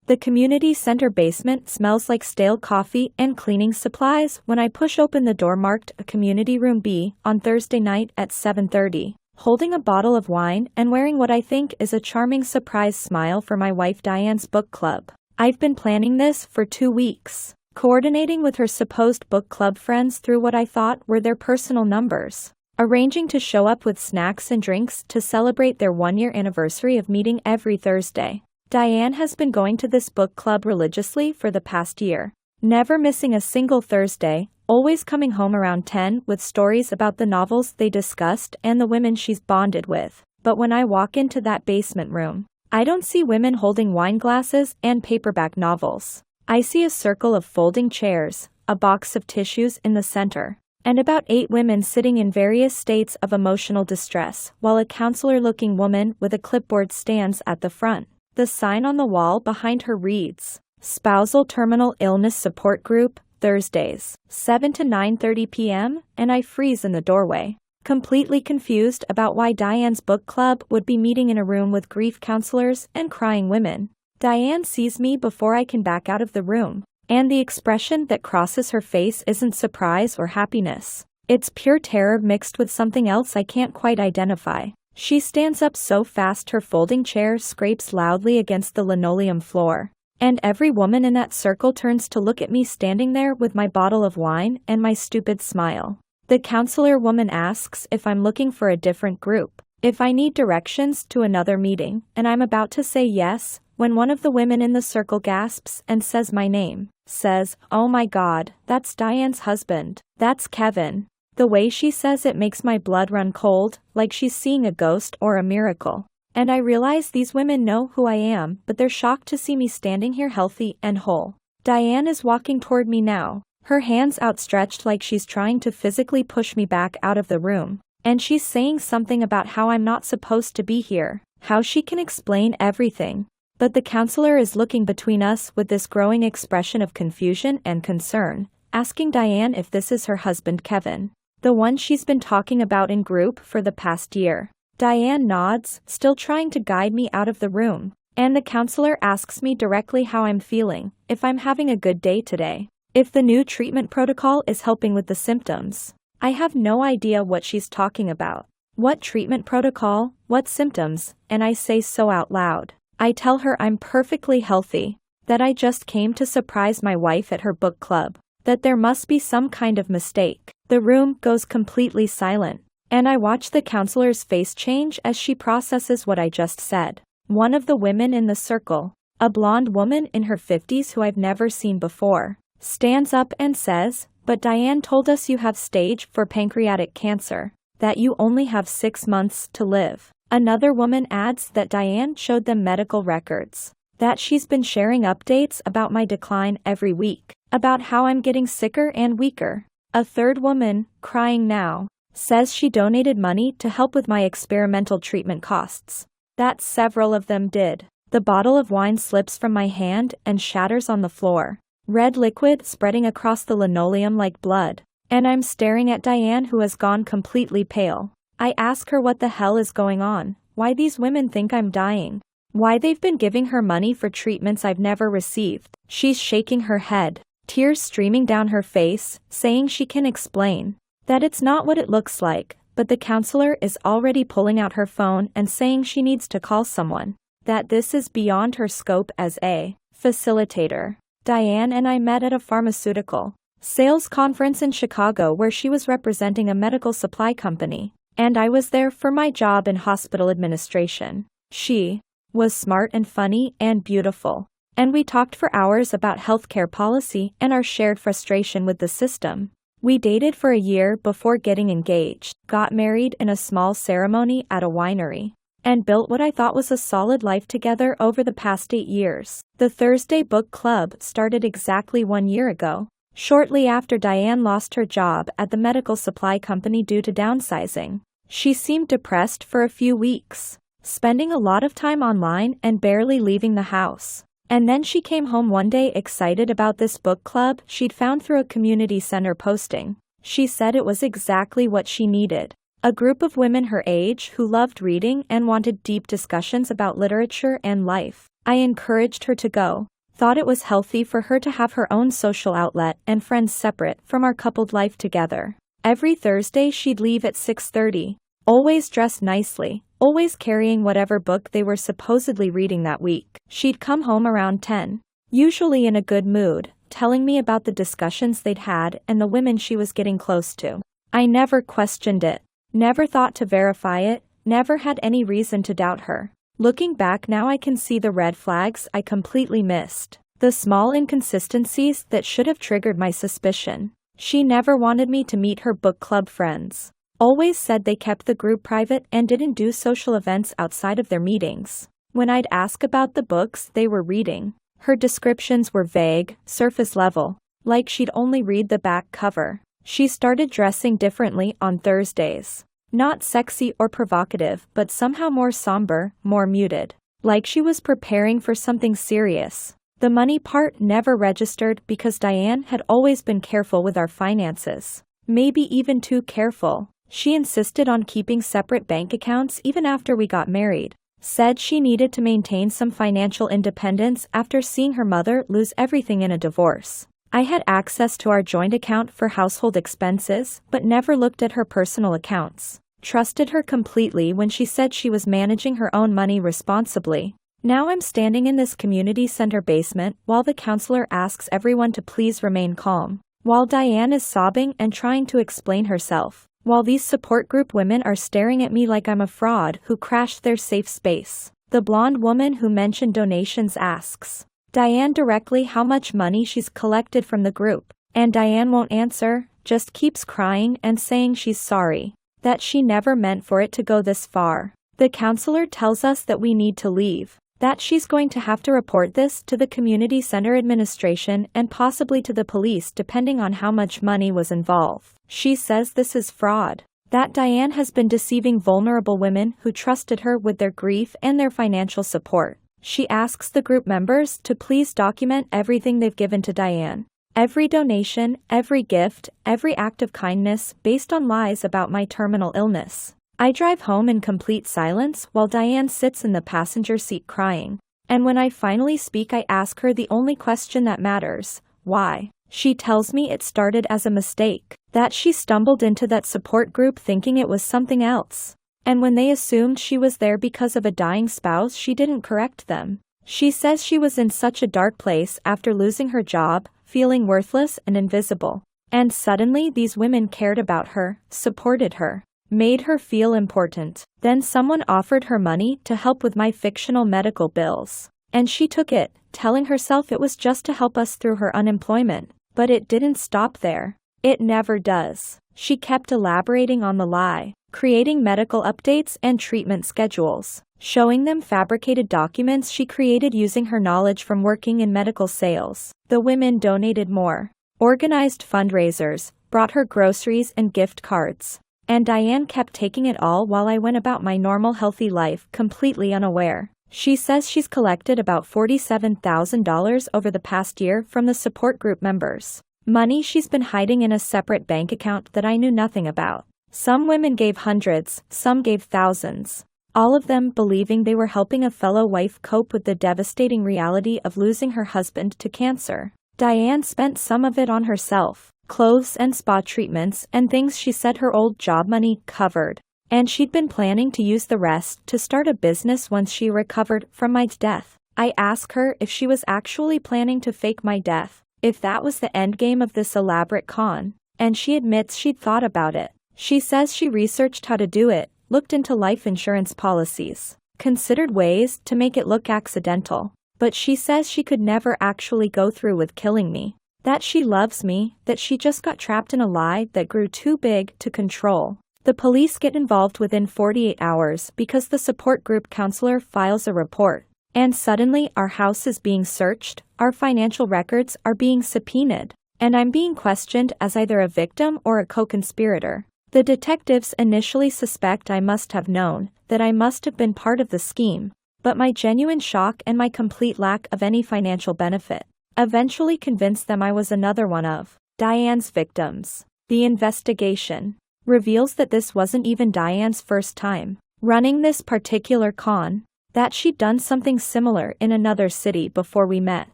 The community center basement smells like stale coffee and cleaning supplies when I push open the door marked a Community Room B on Thursday night at 7:30, holding a bottle of wine and wearing what I think is a charming surprise smile for my wife Diane's book club. I've been planning this for 2 weeks, coordinating with her supposed book club friends through what I thought were their personal numbers, arranging to show up with snacks and drinks to celebrate their 1-year anniversary of meeting every Thursday. Diane has been going to this book club religiously for the past year, never missing a single Thursday, always coming home around 10 with stories about the novels they discussed and the women she's bonded with. But when I walk into that basement room, I don't see women holding wine glasses and paperback novels. I see a circle of folding chairs, a box of tissues in the center, and about 8 women sitting in various states of emotional distress, while a counselor-looking woman with a clipboard stands at the front. The sign on the wall behind her reads, Spousal Terminal Illness Support Group, Thursdays, 7 to 9:30 p.m., and I freeze in the doorway, completely confused about why Diane's book club would be meeting in a room with grief counselors and crying women. Diane sees me before I can back out of the room, and the expression that crosses her face isn't surprise or happiness. It's pure terror mixed with something else I can't quite identify. She stands up so fast her folding chair scrapes loudly against the linoleum floor, and every woman in that circle turns to look at me standing there with my bottle of wine and my stupid smile. The counselor woman asks if I'm looking for a different group, if I need directions to another meeting, and I'm about to say yes, when one of the women in the circle gasps and says my name, says, "Oh my God, that's Diane's husband, that's Kevin." The way she says it makes my blood run cold, like she's seeing a ghost or a miracle. And I realize these women know who I am, but they're shocked to see me standing here healthy and whole. Diane is walking toward me now, her hands outstretched like she's trying to physically push me back out of the room. And she's saying something about how I'm not supposed to be here, how she can explain everything. But the counselor is looking between us with this growing expression of confusion and concern, asking Diane if this is her husband Kevin, the one she's been talking about in group for the past year. Diane nods, still trying to guide me out of the room, and the counselor asks me directly how I'm feeling, if I'm having a good day today, if the new treatment protocol is helping with the symptoms. I have no idea what she's talking about. What treatment protocol, what symptoms, and I say so out loud. I tell her I'm perfectly healthy, that I just came to surprise my wife at her book club, that there must be some kind of mistake. The room goes completely silent, and I watch the counselor's face change as she processes what I just said. One of the women in the circle, a blonde woman in her 50s who I've never seen before, stands up and says, "But Diane told us you have stage 4 pancreatic cancer, that you only have 6 months to live." Another woman adds that Diane showed them medical records, that she's been sharing updates about my decline every week, about how I'm getting sicker and weaker. A third woman, crying now, says she donated money to help with my experimental treatment costs. That several of them did. The bottle of wine slips from my hand and shatters on the floor, red liquid spreading across the linoleum like blood, and I'm staring at Diane who has gone completely pale. I ask her what the hell is going on, why these women think I'm dying, why they've been giving her money for treatments I've never received. She's shaking her head, tears streaming down her face, saying she can explain, that it's not what it looks like, but the counselor is already pulling out her phone and saying she needs to call someone, that this is beyond her scope as a facilitator. Diane and I met at a pharmaceutical sales conference in Chicago where she was representing a medical supply company, and I was there for my job in hospital administration. She was smart and funny and beautiful, and we talked for hours about healthcare policy and our shared frustration with the system. We dated for a year before getting engaged, got married in a small ceremony at a winery, and built what I thought was a solid life together over the past 8 years. The Thursday Book Club started exactly 1 year ago, shortly after Diane lost her job at the medical supply company due to downsizing. She seemed depressed for a few weeks, spending a lot of time online and barely leaving the house. And then she came home one day excited about this book club she'd found through a community center posting. She said it was exactly what she needed. A group of women her age who loved reading and wanted deep discussions about literature and life. I encouraged her to go. Thought it was healthy for her to have her own social outlet and friends separate from our coupled life together. Every Thursday she'd leave at 6:30. Always dressed nicely, always carrying whatever book they were supposedly reading that week. She'd come home around 10, usually in a good mood, telling me about the discussions they'd had and the women she was getting close to. I never questioned it, never thought to verify it, never had any reason to doubt her. Looking back now I can see the red flags I completely missed, the small inconsistencies that should have triggered my suspicion. She never wanted me to meet her book club friends. Always said they kept the group private and didn't do social events outside of their meetings. When I'd ask about the books they were reading, her descriptions were vague, surface level, like she'd only read the back cover. She started dressing differently on Thursdays. Not sexy or provocative, but somehow more somber, more muted. Like she was preparing for something serious. The money part never registered because Diane had always been careful with our finances. Maybe even too careful. She insisted on keeping separate bank accounts even after we got married. Said she needed to maintain some financial independence after seeing her mother lose everything in a divorce. I had access to our joint account for household expenses, but never looked at her personal accounts. Trusted her completely when she said she was managing her own money responsibly. Now I'm standing in this community center basement while the counselor asks everyone to please remain calm. While Diane is sobbing and trying to explain herself. While these support group women are staring at me like I'm a fraud who crashed their safe space. The blonde woman who mentioned donations asks Diane directly how much money she's collected from the group. And Diane won't answer, just keeps crying and saying she's sorry. That she never meant for it to go this far. The counselor tells us that we need to leave. That she's going to have to report this to the community center administration and possibly to the police depending on how much money was involved. She says this is fraud. That Diane has been deceiving vulnerable women who trusted her with their grief and their financial support. She asks the group members to please document everything they've given to Diane. Every donation, every gift, every act of kindness based on lies about my terminal illness. I drive home in complete silence while Diane sits in the passenger seat crying. And when I finally speak I ask her the only question that matters, why? She tells me it started as a mistake, that she stumbled into that support group thinking it was something else. And when they assumed she was there because of a dying spouse she didn't correct them. She says she was in such a dark place after losing her job, feeling worthless and invisible. And suddenly these women cared about her, supported her. Made her feel important. Then someone offered her money to help with my fictional medical bills. And she took it, telling herself it was just to help us through her unemployment. But it didn't stop there. It never does. She kept elaborating on the lie, creating medical updates and treatment schedules, showing them fabricated documents she created using her knowledge from working in medical sales. The women donated more, organized fundraisers, brought her groceries and gift cards. And Diane kept taking it all while I went about my normal healthy life completely unaware. She says she's collected about $47,000 over the past year from the support group members. Money she's been hiding in a separate bank account that I knew nothing about. Some women gave hundreds, some gave thousands. All of them believing they were helping a fellow wife cope with the devastating reality of losing her husband to cancer. Diane spent some of it on herself. Clothes and spa treatments and things she said her old job money covered. And she'd been planning to use the rest to start a business once she recovered from my death. I asked her if she was actually planning to fake my death, if that was the endgame of this elaborate con. And she admits she'd thought about it. She says she researched how to do it, looked into life insurance policies, considered ways to make it look accidental. But she says she could never actually go through with killing me. That she loves me, that she just got trapped in a lie that grew too big to control. The police get involved within 48 hours because the support group counselor files a report. And suddenly our house is being searched, our financial records are being subpoenaed, and I'm being questioned as either a victim or a co-conspirator. The detectives initially suspect I must have known, that I must have been part of the scheme, but my genuine shock and my complete lack of any financial benefit eventually convinced them I was another one of Diane's victims. The investigation reveals that this wasn't even Diane's first time running this particular con, that she'd done something similar in another city before we met.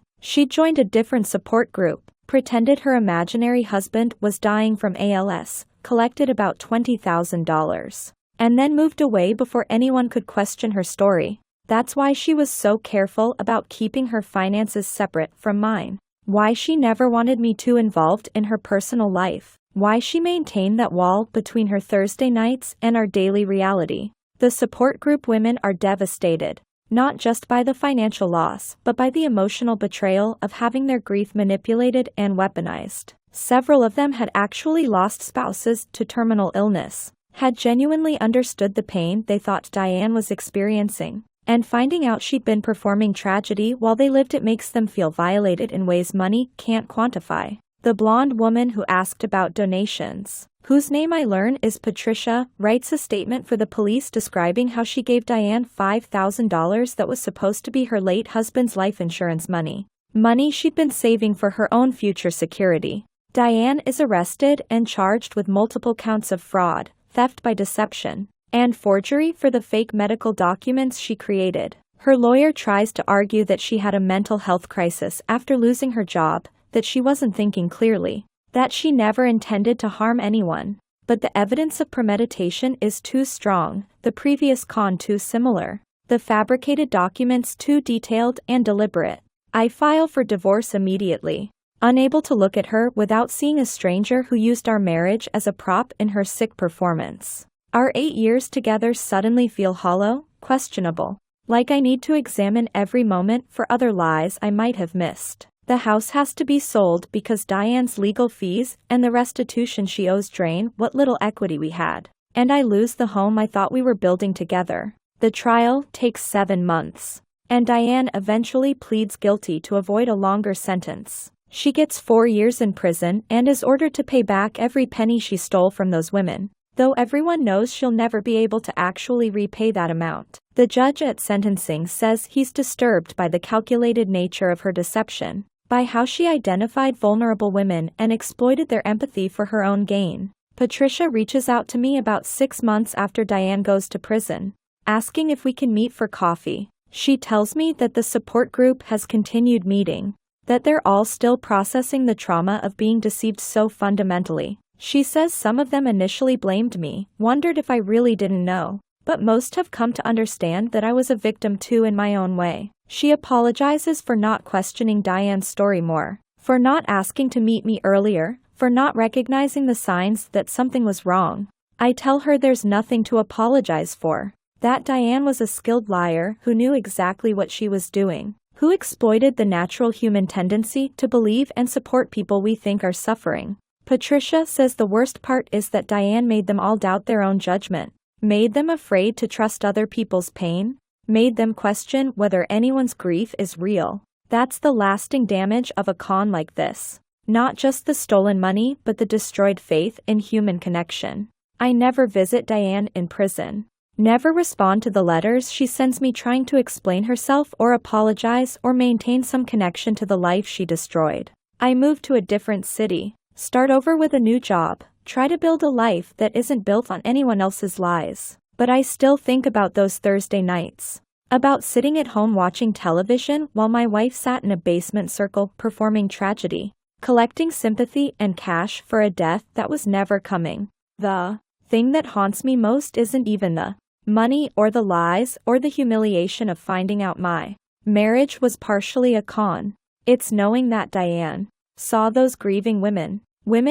She joined a different support group, pretended her imaginary husband was dying from ALS, collected about $20,000, and then moved away before anyone could question her story. That's why she was so careful about keeping her finances separate from mine. Why she never wanted me too involved in her personal life. Why she maintained that wall between her Thursday nights and our daily reality. The support group women are devastated, not just by the financial loss, but by the emotional betrayal of having their grief manipulated and weaponized. Several of them had actually lost spouses to terminal illness, had genuinely understood the pain they thought Diane was experiencing, and finding out she'd been performing tragedy while they lived it makes them feel violated in ways money can't quantify. The blonde woman who asked about donations, whose name I learn is Patricia, writes a statement for the police describing how she gave Diane $5,000 that was supposed to be her late husband's life insurance money. Money she'd been saving for her own future security. Diane is arrested and charged with multiple counts of fraud, theft by deception, and forgery for the fake medical documents she created. Her lawyer tries to argue that she had a mental health crisis after losing her job, that she wasn't thinking clearly, that she never intended to harm anyone. But the evidence of premeditation is too strong, the previous con too similar, the fabricated documents too detailed and deliberate. I file for divorce immediately, unable to look at her without seeing a stranger who used our marriage as a prop in her sick performance. Our 8 years together suddenly feel hollow, questionable, like I need to examine every moment for other lies I might have missed. The house has to be sold because Diane's legal fees and the restitution she owes drain what little equity we had, and I lose the home I thought we were building together. The trial takes 7 months, and Diane eventually pleads guilty to avoid a longer sentence. She gets 4 years in prison and is ordered to pay back every penny she stole from those women, though everyone knows she'll never be able to actually repay that amount. The judge at sentencing says he's disturbed by the calculated nature of her deception, by how she identified vulnerable women and exploited their empathy for her own gain. Patricia reaches out to me about 6 months after Diane goes to prison, asking if we can meet for coffee. She tells me that the support group has continued meeting, that they're all still processing the trauma of being deceived so fundamentally. She says some of them initially blamed me, wondered if I really didn't know, but most have come to understand that I was a victim too in my own way. She apologizes for not questioning Diane's story more, for not asking to meet me earlier, for not recognizing the signs that something was wrong. I tell her there's nothing to apologize for, that Diane was a skilled liar who knew exactly what she was doing, who exploited the natural human tendency to believe and support people we think are suffering. Patricia says the worst part is that Diane made them all doubt their own judgment, made them afraid to trust other people's pain, made them question whether anyone's grief is real. That's the lasting damage of a con like this. Not just the stolen money, but the destroyed faith in human connection. I never visit Diane in prison, never respond to the letters she sends me trying to explain herself or apologize or maintain some connection to the life she destroyed. I move to a different city, start over with a new job, try to build a life that isn't built on anyone else's lies. But I still think about those Thursday nights, about sitting at home watching television while my wife sat in a basement circle performing tragedy, collecting sympathy and cash for a death that was never coming. The thing that haunts me most isn't even the money or the lies or the humiliation of finding out my marriage was partially a con. It's knowing that Diane saw those grieving women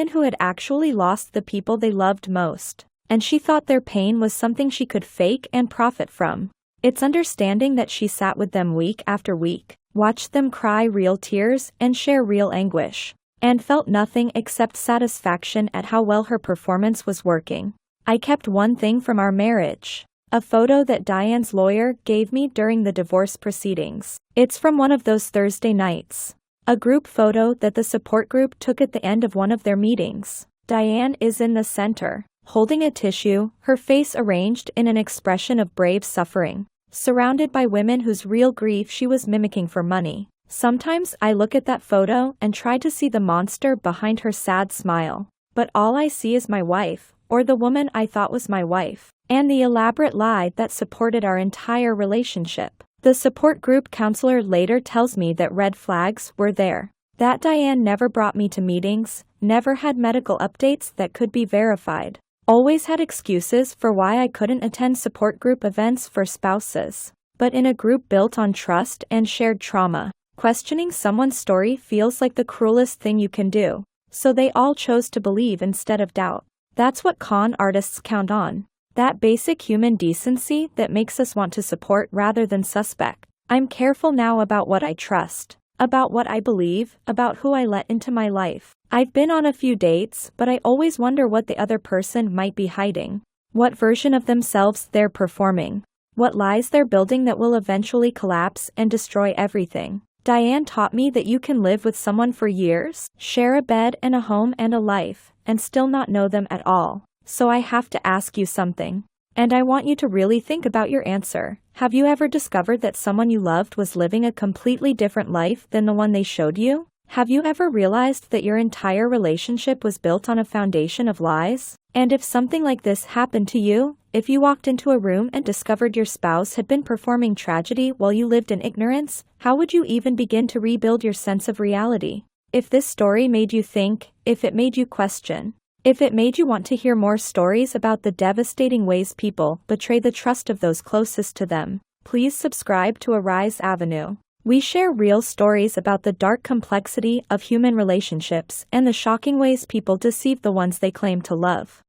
who had actually lost the people they loved most, and she thought their pain was something she could fake and profit from. It's understanding that she sat with them week after week, watched them cry real tears and share real anguish, and felt nothing except satisfaction at how well her performance was working. I kept one thing from our marriage, a photo that Diane's lawyer gave me during the divorce proceedings. It's from one of those Thursday nights, a group photo that the support group took at the end of one of their meetings. Diane is in the center, holding a tissue, her face arranged in an expression of brave suffering, surrounded by women whose real grief she was mimicking for money. Sometimes I look at that photo and try to see the monster behind her sad smile, but all I see is my wife, or the woman I thought was my wife, and the elaborate lie that supported our entire relationship. The support group counselor later tells me that red flags were there. That Diane never brought me to meetings, never had medical updates that could be verified, always had excuses for why I couldn't attend support group events for spouses. But in a group built on trust and shared trauma, questioning someone's story feels like the cruelest thing you can do. So they all chose to believe instead of doubt. That's what con artists count on. That basic human decency that makes us want to support rather than suspect. I'm careful now about what I trust, about what I believe, about who I let into my life. I've been on a few dates, but I always wonder what the other person might be hiding. What version of themselves they're performing. What lies they're building that will eventually collapse and destroy everything. Diane taught me that you can live with someone for years, share a bed and a home and a life, and still not know them at all. So I have to ask you something. And I want you to really think about your answer. Have you ever discovered that someone you loved was living a completely different life than the one they showed you? Have you ever realized that your entire relationship was built on a foundation of lies? And if something like this happened to you, if you walked into a room and discovered your spouse had been performing tragedy while you lived in ignorance, how would you even begin to rebuild your sense of reality? If this story made you think, if it made you question, if it made you want to hear more stories about the devastating ways people betray the trust of those closest to them, please subscribe to Arise Avenue. We share real stories about the dark complexity of human relationships and the shocking ways people deceive the ones they claim to love.